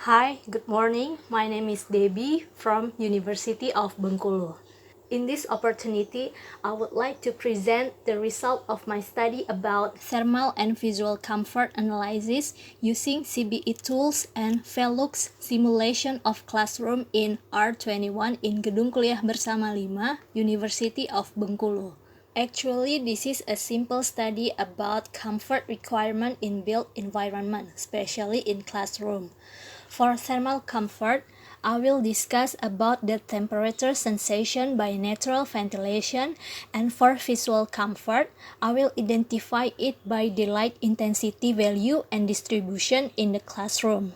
Hi, good morning. My name is Debbie from University of Bengkulu. In this opportunity, I would like to present the result of my study about thermal and visual comfort analysis using CBE tools and Velux simulation of classroom in R21 in Gedung Kuliah Bersama 5, University of Bengkulu. Actually, this is a simple study about comfort requirement in built environment, especially in classroom. For thermal comfort, I will discuss about the temperature sensation by natural ventilation, and for visual comfort, I will identify it by the light intensity value and distribution in the classroom.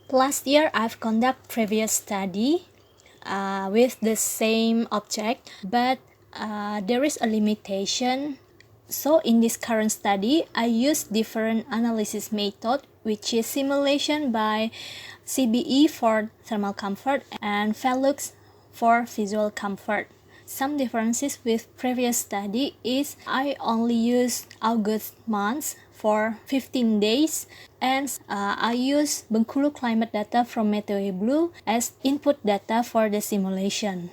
Last year, I've conducted previous study with the same object, but there is a limitation. So in this current study, I use different analysis method, which is simulation by CBE for thermal comfort and Velux for visual comfort. Some differences with previous study is I only use August month for 15 days, and I use Bengkulu climate data from Meteo Blue as input data for the simulation.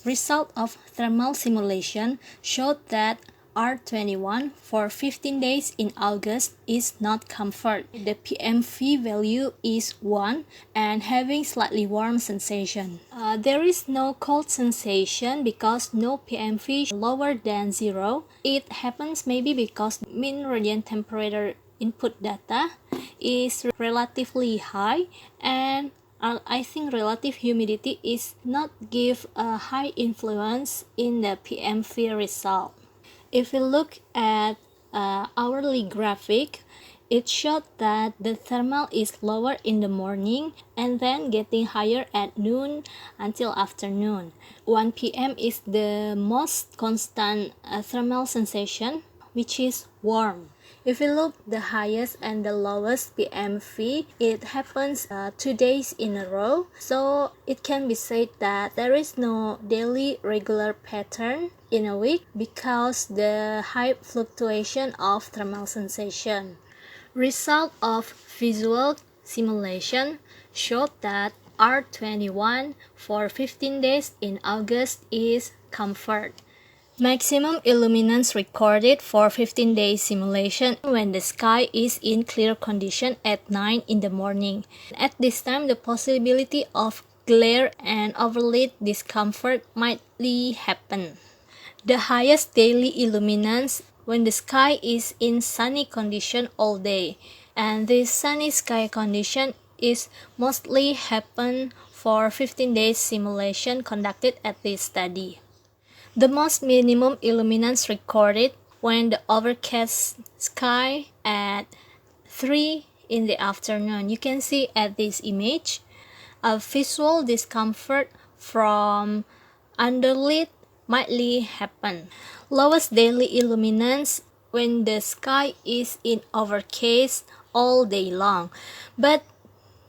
Result of thermal simulation showed that R21 for 15 days in August is not comfort. The PMV value is 1 and having slightly warm sensation. There is no cold sensation because no PMV lower than 0. It happens maybe because mean radiant temperature input data is relatively high, and I think relative humidity is not give a high influence in the PMV result. If we look at hourly graphic, it showed that the thermal is lower in the morning and then getting higher at noon until afternoon. 1 p.m. is the most constant thermal sensation, which is warm. If we look the highest and the lowest PMV, it happens 2 days in a row. So it can be said that there is no daily regular pattern in a week because the high fluctuation of thermal sensation. Result of visual simulation showed that R21 for 15 days in August is comfort. Maximum illuminance recorded for 15 days simulation when the sky is in clear condition at 9 in the morning. At this time, the possibility of glare and overlit discomfort might happen. The highest daily illuminance when the sky is in sunny condition all day, and this sunny sky condition is mostly happen for 15 days simulation conducted at this study. The most minimum illuminance recorded when the overcast sky at 3 in the afternoon. You can see at this image a visual discomfort from underlit might happen. Lowest daily illuminance when the sky is in overcast all day long, but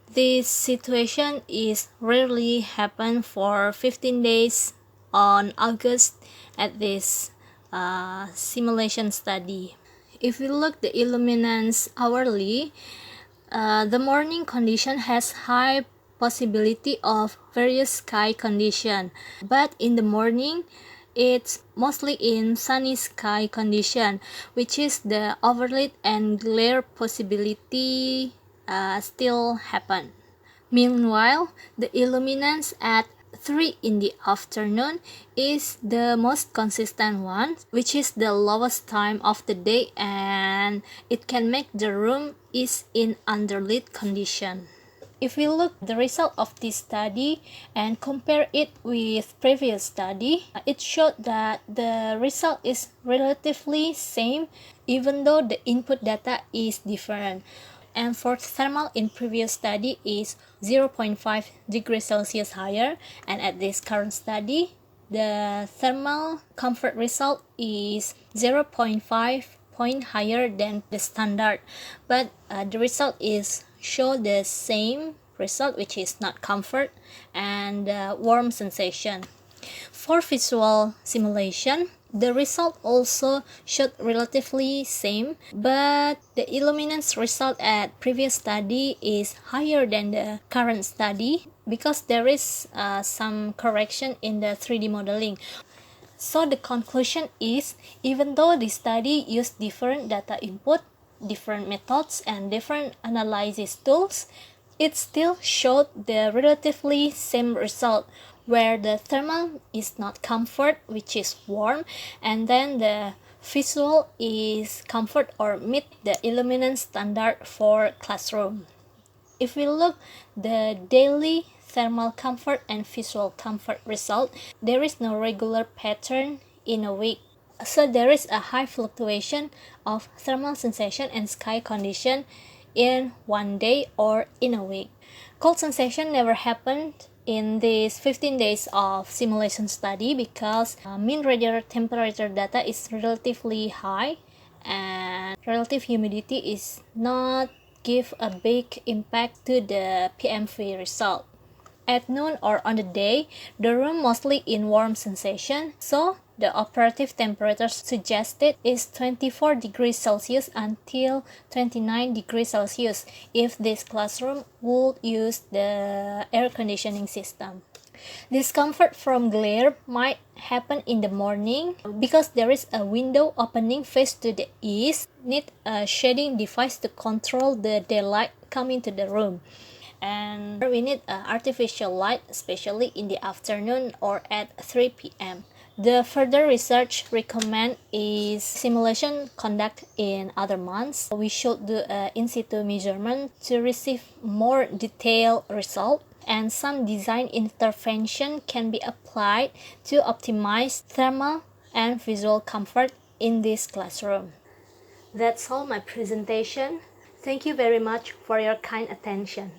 this situation is rarely happen for 15 days on August at this simulation study. If we look the illuminance hourly, the morning condition has high possibility of various sky condition, but in the morning it's mostly in sunny sky condition, which is the overlit and glare possibility still happen. Meanwhile, the illuminance at 3 in the afternoon is the most consistent one, which is the lowest time of the day, and it can make the room is in underlit condition. If we look at the result of this study and compare it with previous study, it showed that the result is relatively same even though the input data is different. And for thermal in previous study is 0.5 degrees Celsius higher, and at this current study, the thermal comfort result is 0.5 point higher than the standard, but the result is show the same result, which is not comfort and warm sensation. For visual simulation, The result also showed relatively same, but the illuminance result at previous study is higher than the current study because there is some correction in the 3D modeling. So the conclusion is, even though the study used different data input, different methods, and different analysis tools, it still showed the relatively same result, where the thermal is not comfort, which is warm, and then the visual is comfort or meet the illuminance standard for classroom. If we look the daily thermal comfort and visual comfort result, there is no regular pattern in a week. So there is a high fluctuation of thermal sensation and sky condition in one day or in a week. Cold sensation never happened in these 15 days of simulation study because mean radiator temperature data is relatively high and relative humidity is not give a big impact to the PMV result. At noon or on the day, the room mostly in warm sensation, so the operative temperature suggested is 24 degrees Celsius until 29 degrees Celsius if this classroom would use the air conditioning system. Discomfort from glare might happen in the morning because there is a window opening face to the east. Need a shading device to control the daylight coming to the room. And we need artificial light, especially in the afternoon or at 3 p.m. The further research recommend is simulation conduct in other months. We should do an in situ measurement to receive more detailed result, and some design intervention can be applied to optimize thermal and visual comfort in this classroom. That's all my presentation. Thank you very much for your kind attention.